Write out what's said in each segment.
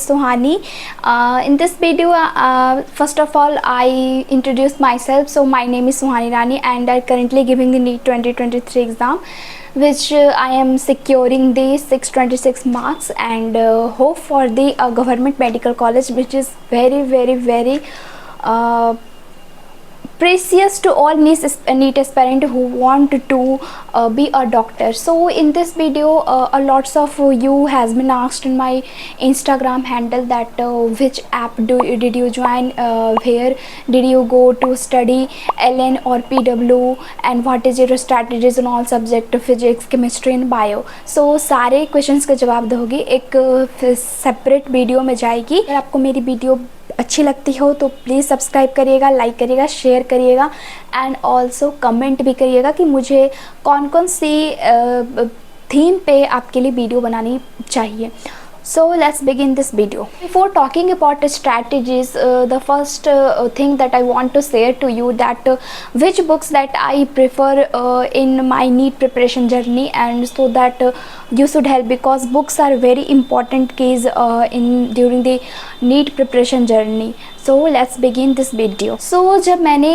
Suhani. In this video, first of all, I introduce myself. So my name is Suhani Rani, and I currently giving the NEET 2023 exam, which I am securing the 626 marks and hope for the government medical college, which is very precious to all NEET aspirant who want to be a doctor. So in this video, a lots of you has been asked in my Instagram handle that which app did you join, where did you go to study LN or PW, and what is your strategies in all subject physics, chemistry and bio. So सारे questions का जवाब दोगे एक separate video में जाएगी. अगर आपको मेरी वीडियो अच्छी लगती हो तो प्लीज़ सब्सक्राइब करिएगा, लाइक करिएगा, शेयर करिएगा एंड ऑल्सो कमेंट भी करिएगा कि मुझे कौन कौन सी थीम पे आपके लिए वीडियो बनानी चाहिए. So let's begin this video. Before talking about strategies, the first thing that I want to share to you that which books that I prefer in my NEET preparation journey, and so that you should help, because books are very important keys in during the NEET preparation journey. So let's begin this video. So जब मैंने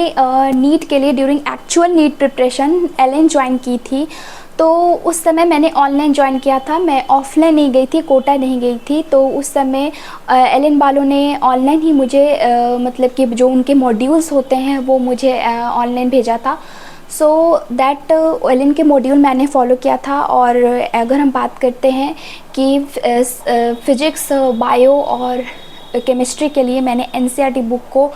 NEET के लिए during actual NEET preparation LN join की थी, तो उस समय मैंने ऑनलाइन ज्वाइन किया था. मैं ऑफलाइन नहीं गई थी, कोटा नहीं गई थी. तो उस समय LN वालों ने ऑनलाइन ही मुझे मतलब कि जो उनके मॉड्यूल्स होते हैं वो मुझे ऑनलाइन भेजा था. सो दैट LN के मॉड्यूल मैंने फॉलो किया था. और अगर हम बात करते हैं कि फिज़िक्स, बायो और केमिस्ट्री के लिए मैंने NCERT बुक को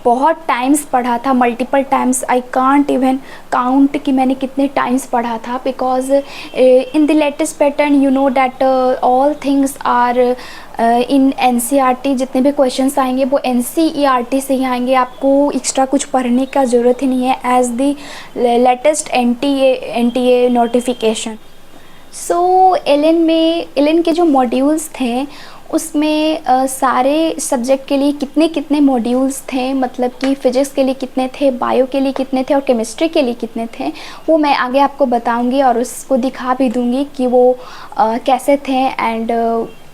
बहुत टाइम्स पढ़ा था, multiple times. I can't even count कि मैंने कितने टाइम्स पढ़ा था, because in the latest pattern you know that all things are in NCERT. जितने भी क्वेश्चंस आएंगे वो NCERT से ही आएंगे. आपको एक्स्ट्रा कुछ पढ़ने का ज़रूरत ही नहीं है as the latest NTA notification. So LN के जो मॉड्यूल्स थे उसमें सारे सब्जेक्ट के लिए कितने मॉड्यूल्स थे, मतलब कि फ़िज़िक्स के लिए कितने थे, बायो के लिए कितने थे और केमिस्ट्री के लिए कितने थे, वो मैं आगे आपको बताऊंगी और उसको दिखा भी दूंगी कि वो कैसे थे एंड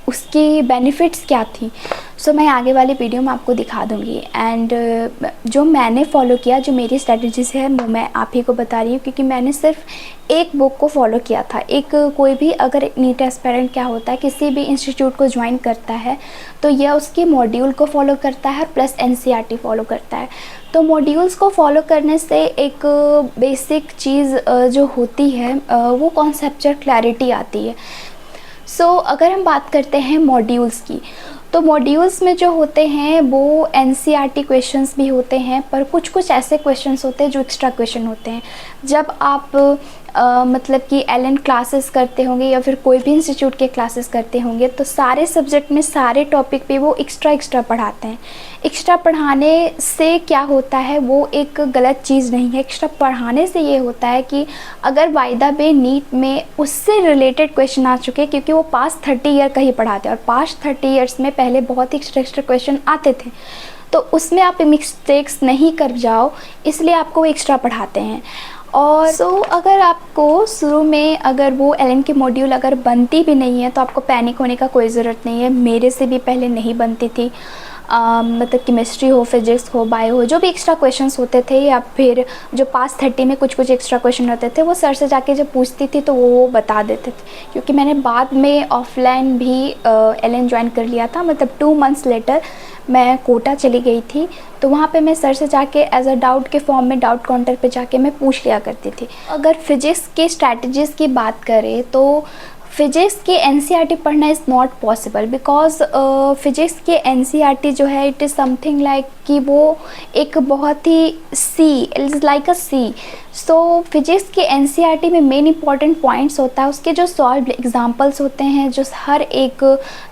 उसकी बेनिफिट्स क्या थी. सो मैं आगे वाली वीडियो में आपको दिखा दूंगी. एंड जो मैंने फ़ॉलो किया, जो मेरी स्ट्रेटजीज है, वो मैं आप ही को बता रही हूँ, क्योंकि मैंने सिर्फ एक बुक को फॉलो किया था. एक कोई भी अगर NEET एस्पिरेंट क्या होता है, किसी भी इंस्टीट्यूट को ज्वाइन करता है तो यह उसके मॉड्यूल को फॉलो करता है प्लस NCERT फॉलो करता है. तो मॉड्यूल्स को फॉलो करने से एक बेसिक चीज़ जो होती है वो कॉन्सेप्चुअल क्लैरिटी आती है. सो अगर हम बात करते हैं मॉड्यूल्स की, तो मॉड्यूल्स में जो होते हैं वो NCERT क्वेश्चंस भी होते हैं, पर कुछ ऐसे क्वेश्चंस होते हैं जो एक्स्ट्रा क्वेश्चन होते हैं. जब आप मतलब कि LN क्लासेस करते होंगे या फिर कोई भी इंस्टीट्यूट के क्लासेस करते होंगे तो सारे सब्जेक्ट में सारे टॉपिक पे वो एक्स्ट्रा पढ़ाते हैं. एक्स्ट्रा पढ़ाने से क्या होता है, वो एक गलत चीज़ नहीं है. एक्स्ट्रा पढ़ाने से ये होता है कि अगर वायदा बे NEET में उससे रिलेटेड क्वेश्चन आ चुके, क्योंकि वो पास्ट 30 ईयर का ही पढ़ाते हैं और पास्ट 30 ईयर्स में पहले बहुत ही एक्स्ट्रा क्वेश्चन आते थे, तो उसमें आप मिस्टेक्स नहीं कर जाओ, इसलिए आपको वो एक्स्ट्रा पढ़ाते हैं. और अगर आपको शुरू में अगर वो LN की मॉड्यूल अगर बनती भी नहीं है तो आपको पैनिक होने का कोई ज़रूरत नहीं है. मेरे से भी पहले नहीं बनती थी. मतलब केमिस्ट्री हो, फिज़िक्स हो, बायो हो, जो भी एक्स्ट्रा क्वेश्चंस होते थे या फिर जो पास्ट 30 में कुछ एक्स्ट्रा क्वेश्चन होते थे, वो सर से जाके जब पूछती थी तो वो बता देते थे. क्योंकि मैंने बाद में ऑफलाइन भी LN ज्वाइन कर लिया था. मतलब 2 मंथ्स लेटर मैं कोटा चली गई थी, तो वहाँ पे मैं सर से जाके एज अ डाउट के फॉर्म में डाउट काउंटर पे जाके मैं पूछ लिया करती थी. अगर फिज़िक्स के स्ट्रैटेजीज़ की बात करें तो फिज़िक्स के NCERT पढ़ना is not possible, because physics के NCERT जो है इट इज़ समथिंग लाइक कि वो एक बहुत ही it is like a sea. So physics के NCERT में मेन इंपॉर्टेंट पॉइंट्स होता है, उसके जो सॉल्व एग्जांपल्स होते हैं, जो हर एक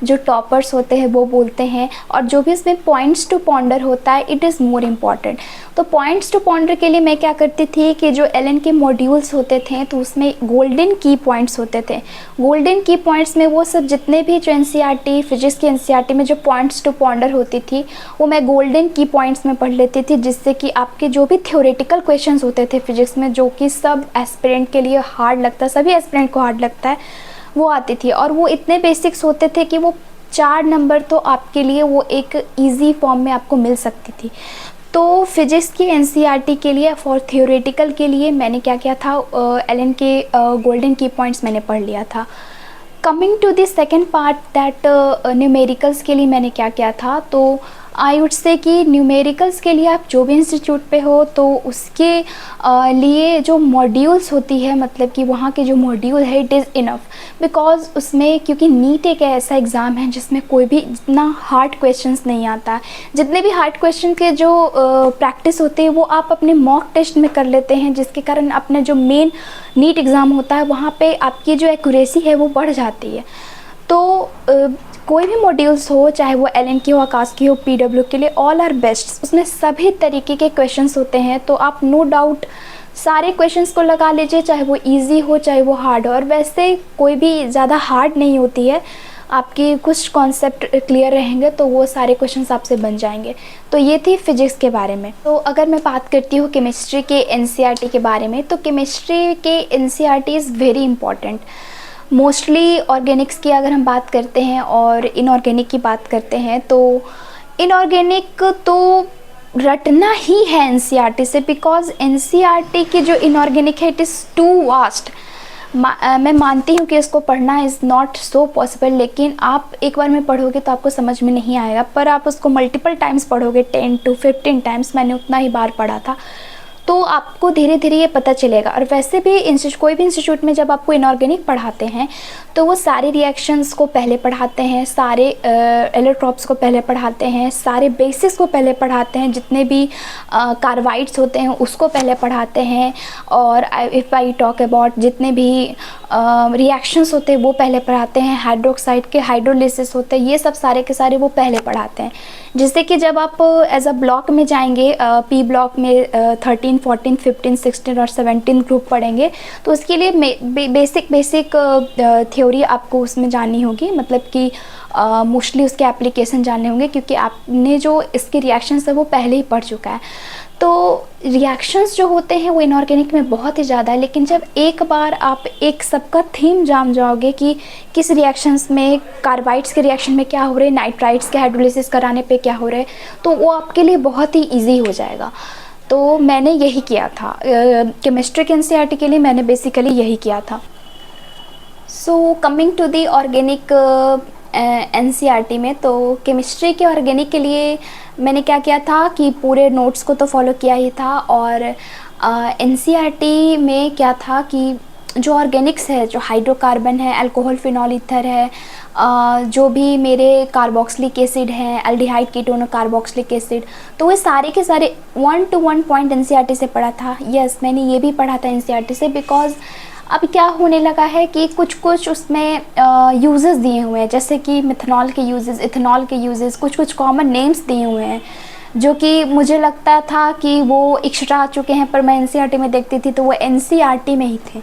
जो टॉपर्स होते हैं वो बोलते हैं, और जो भी इसमें पॉइंट्स टू पॉन्डर होता है इट इज़ मोर इम्पॉर्टेंट. तो पॉइंट्स टू पॉन्डर के लिए मैं क्या करती थी कि जो LN के मॉड्यूल्स होते थे तो उसमें गोल्डन की पॉइंट्स होते थे. गोल्डन की पॉइंट्स में वो सब जितने भी जो NCERT फिज़िक्स के NCERT में जो पॉइंट्स टू पॉन्डर होती थी वो मैं गोल्डन की पॉइंट्स में पढ़ लेती थी, जिससे कि आपके जो भी थ्योरेटिकल क्वेश्चंस होते थे फिज़िक्स में, जो कि सब एस्पिरेंट के लिए हार्ड लगता है, सभी एस्पिरेंट को हार्ड लगता है, वो आती थी, और वो इतने बेसिक्स होते थे कि वो 4 नंबर तो आपके लिए वो एक इजी फॉर्म में आपको मिल सकती थी। तो फिजिक्स की एनसीईआरटी के लिए फॉर थियोरेटिकल के लिए मैंने क्या किया था, एलन के गोल्डन की पॉइंट्स मैंने पढ़ लिया था। Coming to the second part that numericals के लिए मैंने क्या किया था, तो आई वुड से कि न्यूमेरिकल्स के लिए आप जो भी इंस्टीट्यूट पे हो तो उसके लिए जो मॉड्यूल्स होती है, मतलब कि वहाँ के जो मॉड्यूल है इट इज़ इनफ, बिकॉज उसमें क्योंकि नीट एक ऐसा एग्ज़ाम है जिसमें कोई भी इतना हार्ड क्वेश्चंस नहीं आता है। जितने भी हार्ड क्वेश्चन के जो प्रैक्टिस होते हैं वो आप अपने मॉक टेस्ट में कर लेते हैं, जिसके कारण अपना जो मेन नीट एग्ज़ाम होता है वहाँ पे आपकी जो एक्यूरेसी है वो बढ़ जाती है। तो कोई भी मॉड्यूल्स हो, चाहे वो एलएन की हो, आकाश की हो, पीडब्ल्यू के लिए, ऑल आर बेस्ट, उसमें सभी तरीके के क्वेश्चंस होते हैं। तो आप नो डाउट सारे क्वेश्चंस को लगा लीजिए, चाहे वो इजी हो चाहे वो हार्ड हो, और वैसे कोई भी ज़्यादा हार्ड नहीं होती है, आपकी कुछ कॉन्सेप्ट क्लियर रहेंगे तो वो सारे क्वेश्चंस आपसे बन जाएंगे। तो ये थी फिजिक्स के बारे में। तो अगर मैं बात करती हूँ केमिस्ट्री के एनसीईआरटी के बारे में, तो केमिस्ट्री के NCERT is very important. Mostly Organics की अगर हम बात करते हैं और इनऑर्गेनिक की बात करते हैं, तो इनऑर्गेनिक तो रटना ही है एनसीईआरटी से, बिकॉज एनसीईआरटी की जो इनऑर्गेनिक है इट इज़ टू वास्ट। मैं मानती हूँ कि इसको पढ़ना इज़ नॉट सो पॉसिबल, लेकिन आप एक बार में पढ़ोगे तो आपको समझ में नहीं आएगा, पर आप उसको मल्टीपल टाइम्स पढ़ोगे, 10 to 15 टाइम्स, मैंने उतना ही बार पढ़ा था, तो आपको धीरे धीरे ये पता चलेगा। और वैसे भी कोई भी इंस्टीट्यूट में जब आपको इनऑर्गेनिक पढ़ाते हैं तो वो सारे रिएक्शंस को पहले पढ़ाते हैं, सारे एलोट्रॉप्स को पहले पढ़ाते हैं, सारे बेसिस को पहले पढ़ाते हैं, जितने भी कार्बाइड्स होते हैं उसको पहले पढ़ाते हैं, और इफ़ आई टॉक अबाउट जितने भी रिएक्शंस होते हैं वो पहले पढ़ाते हैं, हाइड्रोक्साइड के हाइड्रोलिसिस होते हैं, ये सब सारे के सारे वो पहले पढ़ाते हैं। जिससे कि जब आप एज अ ब्लॉक में जाएंगे, पी ब्लॉक में 13, 14, 15, 16 और 17 ग्रुप पढ़ेंगे, तो उसके लिए बेसिक थ्योरी आपको उसमें जाननी होगी, मतलब कि मोस्टली उसके एप्लीकेशन जानने होंगे, क्योंकि आपने जो इसके रिएक्शंस है वो पहले ही पढ़ चुका है। तो रिएक्शंस जो होते हैं वो इनऑर्गेनिक में बहुत ही ज़्यादा है, लेकिन जब एक बार आप एक सबका थीम जान जाओगे कि किस रिएक्शंस में, कार्बाइड्स के रिएक्शन में क्या हो रहे हैं, नाइट्राइड्स के हाइड्रोलिसिस कराने पे क्या हो रहे हैं, तो वो आपके लिए बहुत ही ईजी हो जाएगा। तो मैंने यही किया था केमिस्ट्री के एनसीईआरटी के लिए, मैंने बेसिकली यही किया था। So coming to the organic NCERT में, तो केमिस्ट्री के ऑर्गेनिक के लिए मैंने क्या किया था कि पूरे नोट्स को तो फॉलो किया ही था, और एनसीईआरटी में क्या था कि जो ऑर्गेनिक्स है, जो हाइड्रोकार्बन है, अल्कोहल, फिनॉल, ईथर है, जो भी मेरे कार्बोक्सिलिक एसिड हैं, एल्डिहाइड, कीटोन, कार्बोक्सिलिक एसिड, तो वो सारे के सारे 1 to 1 पॉइंट एनसीईआरटी से पढ़ा था। यस, मैंने ये भी पढ़ा था एनसीईआरटी से, बिकॉज अब क्या होने लगा है कि कुछ उसमें यूजेस दिए हुए हैं, जैसे कि मिथनॉल के यूजेस, इथेनॉल के यूजेस, कुछ कॉमन नेम्स दिए हुए हैं, जो कि मुझे लगता था कि वो एक्स्ट्रा आ चुके हैं, पर मैं एनसीईआरटी में देखती थी तो वो एनसीईआरटी में ही थे।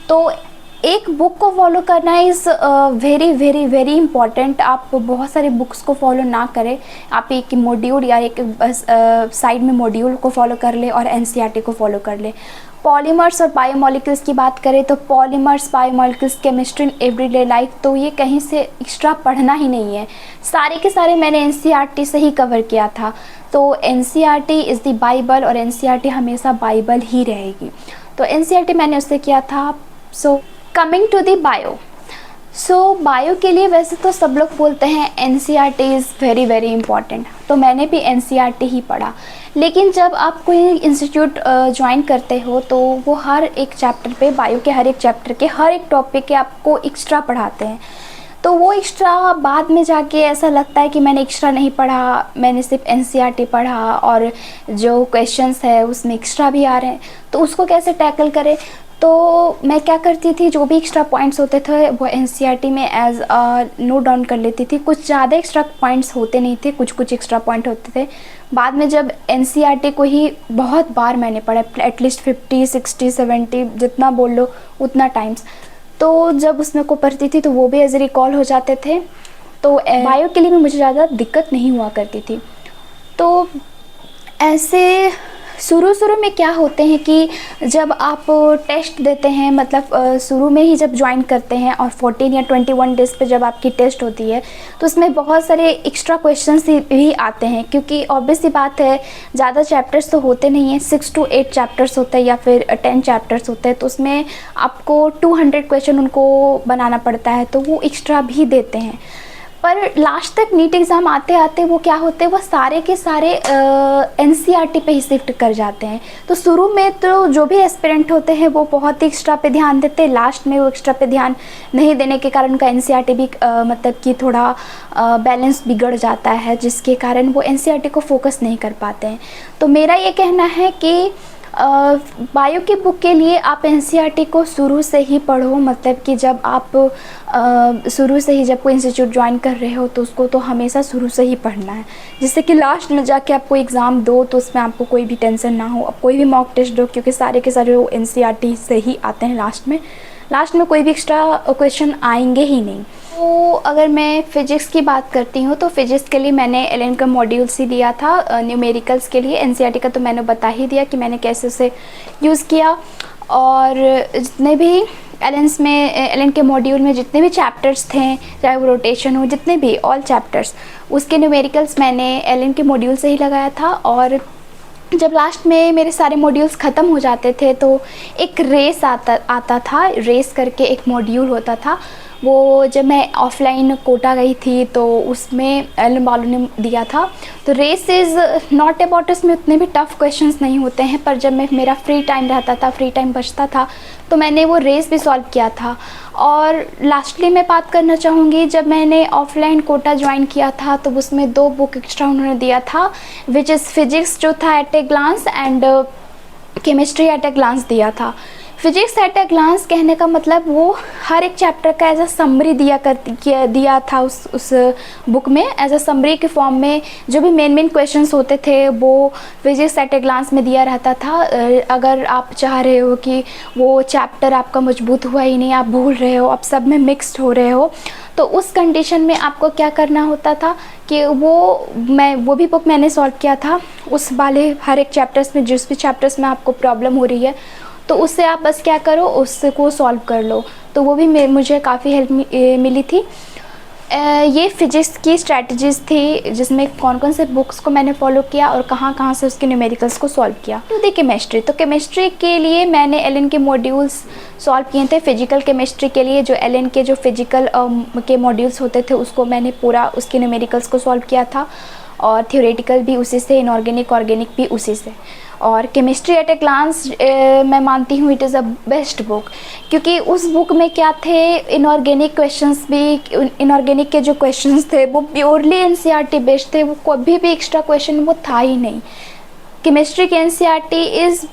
तो एक बुक को फॉलो करना is very very very important. आप बहुत सारे बुक्स को फॉलो ना करें, आप एक मॉड्यूल या एक साइड में मॉड्यूल को फॉलो कर ले और एनसीईआरटी को फॉलो कर ले। पॉलीमर्स और बायोमोलिक्यूल्स की बात करें तो polymers, biomolecules, chemistry in everyday life, तो ये कहीं से एक्स्ट्रा पढ़ना ही नहीं है, सारे के सारे मैंने एनसीईआरटी से ही कवर किया था। तो एनसीईआरटी इज़ द बाइबल, और एनसीईआरटी हमेशा बाइबल ही रहेगी। तो एनसीईआरटी मैंने उससे किया था। So coming to the bio, so bio के लिए वैसे तो सब लोग बोलते हैं NCERT is very very important, तो मैंने भी एनसीईआरटी ही पढ़ा। लेकिन जब आप कोई इंस्टीट्यूट ज्वाइन करते हो तो वो हर एक चैप्टर पे, बायो के हर एक चैप्टर के हर एक टॉपिक के आपको एक्स्ट्रा पढ़ाते हैं, तो वो एक्स्ट्रा बाद में जाके ऐसा लगता है कि मैंने एक्स्ट्रा नहीं पढ़ा, मैंने सिर्फ एनसीईआरटी पढ़ा और जो क्वेश्चंस है उसमें एक्स्ट्रा भी आ रहे हैं, तो उसको कैसे टैकल करें। तो मैं क्या करती थी, जो भी एक्स्ट्रा पॉइंट्स होते थे वो एनसीईआरटी में एज नोट डाउन कर लेती थी। कुछ ज़्यादा एक्स्ट्रा पॉइंट्स होते नहीं थे, कुछ एक्स्ट्रा पॉइंट होते थे। बाद में जब एनसीईआरटी को ही बहुत बार मैंने पढ़ा, एटलीस्ट 50, 60, 70 जितना बोल लो उतना टाइम्स, तो जब उसमें को पढ़ती थी तो वो भी एज रिकॉल हो जाते थे। तो बायो के लिए भी मुझे ज़्यादा दिक्कत नहीं हुआ करती थी। तो ऐसे शुरू शुरू में क्या होते हैं कि जब आप टेस्ट देते हैं, मतलब शुरू में ही जब ज्वाइन करते हैं और 14 या 21 डेज़ पे जब आपकी टेस्ट होती है तो उसमें बहुत सारे एक्स्ट्रा क्वेश्चंस भी आते हैं, क्योंकि ऑब्वियस सी बात है ज़्यादा चैप्टर्स तो होते नहीं हैं, 6 to 8 चैप्टर्स होते हैं या फिर 10 चैप्टर्स होते हैं, तो उसमें आपको 200 क्वेश्चन उनको बनाना पड़ता है, तो वो एक्स्ट्रा भी देते हैं। पर लास्ट तक नीट एग्ज़ाम आते आते वो क्या होते हैं, वो सारे के सारे एनसीईआरटी पे ही शिफ्ट कर जाते हैं। तो शुरू में तो जो भी एस्पिरेंट होते हैं वो बहुत ही एक्स्ट्रा पे ध्यान देते हैं, लास्ट में वो एक्स्ट्रा पे ध्यान नहीं देने के कारण उनका एनसीईआरटी भी मतलब कि थोड़ा बैलेंस बिगड़ जाता है, जिसके कारण वो एनसीईआरटी को फोकस नहीं कर पाते हैं। तो मेरा ये कहना है कि बायो की बुक के लिए आप एनसीईआरटी को शुरू से ही पढ़ो, मतलब कि जब आप शुरू से ही जब कोई इंस्टीट्यूट ज्वाइन कर रहे हो तो उसको तो हमेशा शुरू से ही पढ़ना है, जिससे कि लास्ट में जाके आपको एग्ज़ाम दो तो उसमें आपको कोई भी टेंशन ना हो। अब कोई भी मॉक टेस्ट दो, क्योंकि सारे के सारे वो एनसीईआरटी से ही आते हैं, लास्ट में कोई भी एक्स्ट्रा क्वेश्चन आएंगे ही नहीं। तो अगर मैं फ़िज़िक्स की बात करती हूँ तो फ़िज़िक्स के लिए मैंने एलन का मॉड्यूल्स ही लिया था। न्यूमेरिकल्स के लिए एनसीईआरटी का तो मैंने बता ही दिया कि मैंने कैसे उसे यूज़ किया, और जितने भी एलन के मॉड्यूल में जितने भी चैप्टर्स थे, चाहे वो रोटेशन हो, जितने भी ऑल चैप्टर्स, उसके न्यूमेरिकल्स मैंने एलन के मॉड्यूल से ही लगाया था। और जब लास्ट में मेरे सारे मॉड्यूल्स ख़त्म हो जाते थे तो एक रेस आता था, रेस करके एक मॉड्यूल होता था। वो जब मैं ऑफ़लाइन कोटा गई थी तो उसमें एलन बालू ने दिया था। तो रेस इज़ नॉट अबाउट, उसमें उतने भी टफ़ क्वेश्चंस नहीं होते हैं, पर जब मेरा फ्री टाइम रहता था, फ्री टाइम बचता था, तो मैंने वो रेस भी सॉल्व किया था। और लास्टली मैं बात करना चाहूँगी, जब मैंने ऑफ़लाइन कोटा ज्वाइन किया था तो उसमें 2 बुक एक्स्ट्रा उन्होंने दिया था, विच इज़ फिज़िक्स जो था at a glance and chemistry at a glance दिया था। फिजिक्स एट ए ग्लांस कहने का मतलब वो हर एक चैप्टर का एज अ समरी दिया था उस बुक में, एज अ समरी के फॉर्म में जो भी मेन क्वेश्चंस होते थे वो फिजिक्स एट ए ग्लांस में दिया रहता था। अगर आप चाह रहे हो कि वो चैप्टर आपका मजबूत हुआ ही नहीं, आप भूल रहे हो, आप सब में मिक्स्ड हो रहे हो, तो उस कंडीशन में आपको क्या करना होता था कि वो भी बुक मैंने सॉल्व किया था। उस वाले हर एक चैप्टर्स में, जिस भी चैप्टर्स में आपको प्रॉब्लम हो रही है तो उससे आप बस क्या करो, उसको सॉल्व कर लो। तो वो भी मुझे काफ़ी हेल्प मिली थी। ये फिजिक्स की स्ट्रैटेजीज़ थी जिसमें कौन कौन से बुक्स को मैंने फॉलो किया और कहाँ से उसके न्यूमेरिकल्स को सॉल्व किया। तो देखिए केमिस्ट्री के लिए मैंने एलन के मॉड्यूल्स सॉल्व किए थे। फिजिकल केमिस्ट्री के लिए जो एलन के जो फिजिकल के मॉड्यूल्स होते थे उसको मैंने पूरा उसके न्यूमेरिकल्स को सॉल्व किया था, और थियोरेटिकल भी उसी से, इनऑर्गेनिक ऑर्गेनिक भी उसी से। और केमिस्ट्री एट ए ग्लांस मैं मानती हूँ it is a best book, क्योंकि उस बुक में क्या थे, इनऑर्गेनिक क्वेश्चंस भी, इनऑर्गेनिक के जो क्वेश्चंस थे वो प्योरली एनसीईआरटी बेस्ड थे, वो कभी भी एक्स्ट्रा क्वेश्चन वो था ही नहीं। केमिस्ट्री के NCERT is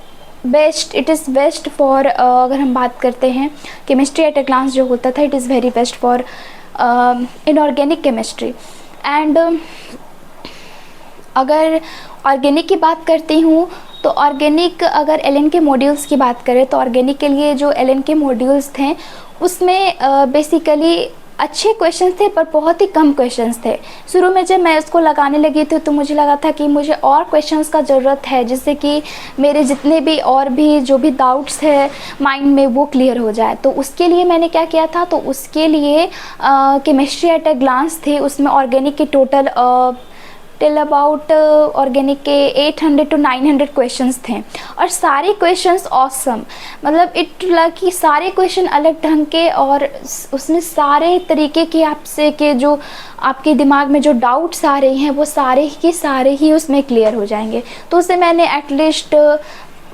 best, it is best for, अगर हम बात करते हैं केमिस्ट्री एट ए ग्लांस जो होता था, it is very best for inorganic chemistry. And अगर ऑर्गेनिक की बात करती हूँ तो ऑर्गेनिक, अगर एलन के मॉड्यूल्स की बात करें तो ऑर्गेनिक के लिए जो एलन के मॉड्यूल्स थे उसमें बेसिकली अच्छे क्वेश्चंस थे पर बहुत ही कम क्वेश्चंस थे। शुरू में जब मैं इसको लगाने लगी थी तो मुझे लगा था कि मुझे और क्वेश्चंस का ज़रूरत है, जिससे कि मेरे जितने भी और भी जो भी डाउट्स है माइंड में वो क्लियर हो जाए। तो उसके लिए मैंने क्या किया था, तो उसके लिए केमिस्ट्री एट ए ग्लांस थी, उसमें ऑर्गेनिक के टोटल टिल अबाउट ऑर्गेनिक के 800 to 900 क्वेश्चंस थे, और सारे क्वेश्चंस ऑसम, मतलब इट लगा सारे क्वेश्चन अलग ढंग के, और उसमें सारे तरीके के आपसे के जो आपके दिमाग में जो डाउट्स आ रहे हैं वो सारे के सारे ही उसमें क्लियर हो जाएंगे। तो उसे मैंने एटलीस्ट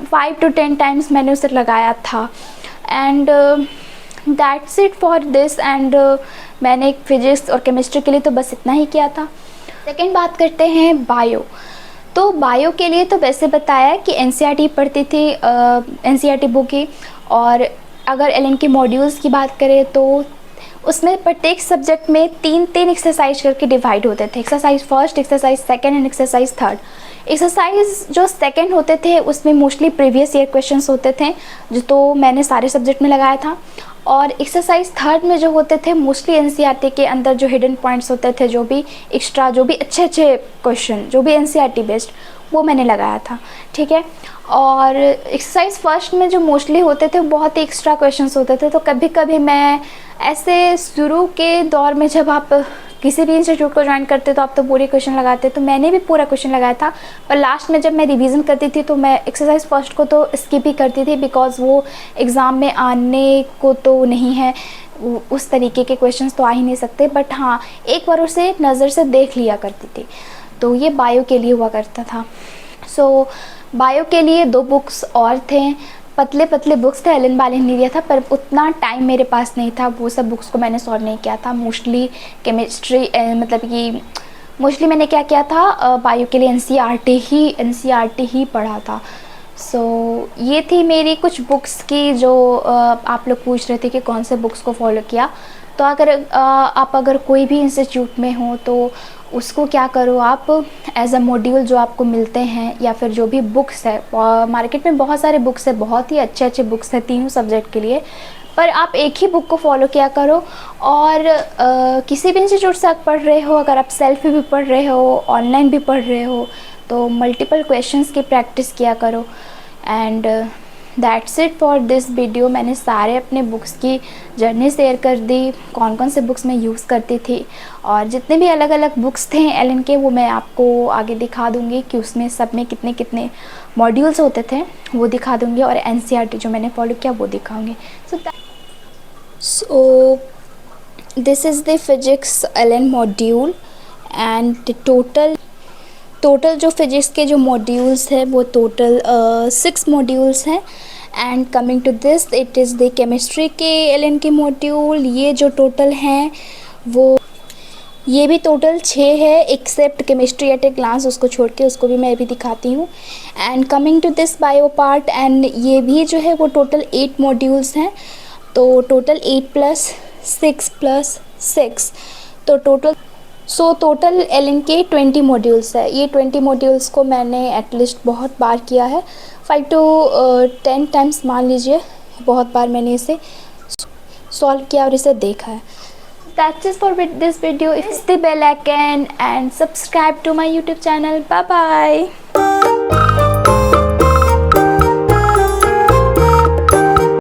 5 to 10 टाइम्स मैंने उसे लगाया था। And that's it for this. And मैंने फिजिक्स और केमिस्ट्री के लिए तो बस इतना ही किया था। सेकेंड बात करते हैं बायो। तो बायो के लिए तो वैसे बताया कि एनसीईआरटी पढ़ती थी, एनसीईआरटी बुक की, और अगर एलन के मॉड्यूल्स की बात करें तो उसमें प्रत्येक सब्जेक्ट में 3-3 एक्सरसाइज करके डिवाइड होते थे। Exercise first, exercise second and exercise third. Exercise जो सेकेंड होते थे उसमें मोस्टली प्रीवियस ईयर क्वेश्चंस होते थे, जो तो मैंने सारे सब्जेक्ट में लगाया था। और एक्सरसाइज थर्ड में जो होते थे मोस्टली एनसीईआरटी के अंदर जो हिडन पॉइंट्स होते थे, जो भी एक्स्ट्रा, जो भी अच्छे क्वेश्चन, जो भी एनसीईआरटी बेस्ड, वो मैंने लगाया था। ठीक है। और एक्सरसाइज फर्स्ट में जो मोस्टली होते थे बहुत ही एक्स्ट्रा क्वेश्चंस होते थे, तो कभी कभी मैं ऐसे शुरू के दौर में जब आप किसी भी इंस्टीट्यूट को ज्वाइन करते तो आप तो पूरे क्वेश्चन लगाते, तो मैंने भी पूरा क्वेश्चन लगाया था। पर लास्ट में जब मैं रिवीजन करती थी तो मैं एक्सरसाइज फर्स्ट को तो स्किप ही करती थी, बिकॉज़ वो एग्ज़ाम में आने को तो नहीं है, उस तरीके के क्वेश्चंस तो आ ही नहीं सकते। बट हाँ, एक बार उसे नज़र से देख लिया करती थी। तो ये बायो के लिए हुआ करता था। सो बायो के लिए 2 बुक्स और थे, पतले पतले बुक्स थे, एलन बालिन ने दिया था, पर उतना टाइम मेरे पास नहीं था, वो सब बुक्स को मैंने सॉल्व नहीं किया था। मोस्टली केमिस्ट्री मतलब कि मोस्टली मैंने क्या किया था, बायो के लिए एनसीईआरटी ही पढ़ा था। सो ये थी मेरी कुछ बुक्स की जो आप लोग पूछ रहे थे कि कौन से बुक्स को फॉलो किया। तो आप अगर कोई भी इंस्टीट्यूट में हो तो उसको क्या करो, आप एज अ मॉड्यूल जो आपको मिलते हैं या फिर जो भी बुक्स है, मार्केट में बहुत सारे बुक्स है, बहुत ही अच्छे अच्छे बुक्स हैं तीनों सब्जेक्ट के लिए, पर आप एक ही बुक को फॉलो किया करो। और किसी भी इंस्टीट्यूट से आप पढ़ रहे हो, अगर आप सेल्फ भी पढ़ रहे हो, ऑनलाइन भी पढ़ रहे हो, तो मल्टीपल क्वेश्चंस की प्रैक्टिस किया करो। And that's it for this video. मैंने सारे अपने बुक्स की जर्नी शेयर कर दी, कौन कौन से बुक्स मैं यूज़ करती थी, और जितने भी अलग अलग बुक्स थे एलन के वो मैं आपको आगे दिखा दूँगी कि उसमें सब में कितने कितने मॉड्यूल्स होते थे वो दिखा दूँगी, और एनसीईआरटी जो मैंने फॉलो किया वो दिखाऊँगी। So this is the physics Allen module, and total जो फिजिक्स के जो मॉड्यूल्स है वो टोटल 6 मॉड्यूल्स हैं। And coming to this, it is the chemistry के एलन के मॉड्यूल। ये जो टोटल हैं वो ये भी टोटल 6 है, except chemistry at a glance, उसको छोड़ के, उसको भी मैं भी दिखाती हूँ। And coming to this bio part, and ये भी जो है वो टोटल 8 मॉड्यूल्स हैं। तो टोटल 8 + 6 + 6, तो टोटल एलन के 20 मॉड्यूल्स है। ये 20 मॉड्यूल्स को मैंने एटलीस्ट बहुत बार किया है, 5 to 10 टाइम्स मान लीजिए, बहुत बार मैंने इसे सॉल्व किया और इसे देखा है। That's it for this video. Hit the bell icon and subscribe to my YouTube channel. Bye bye.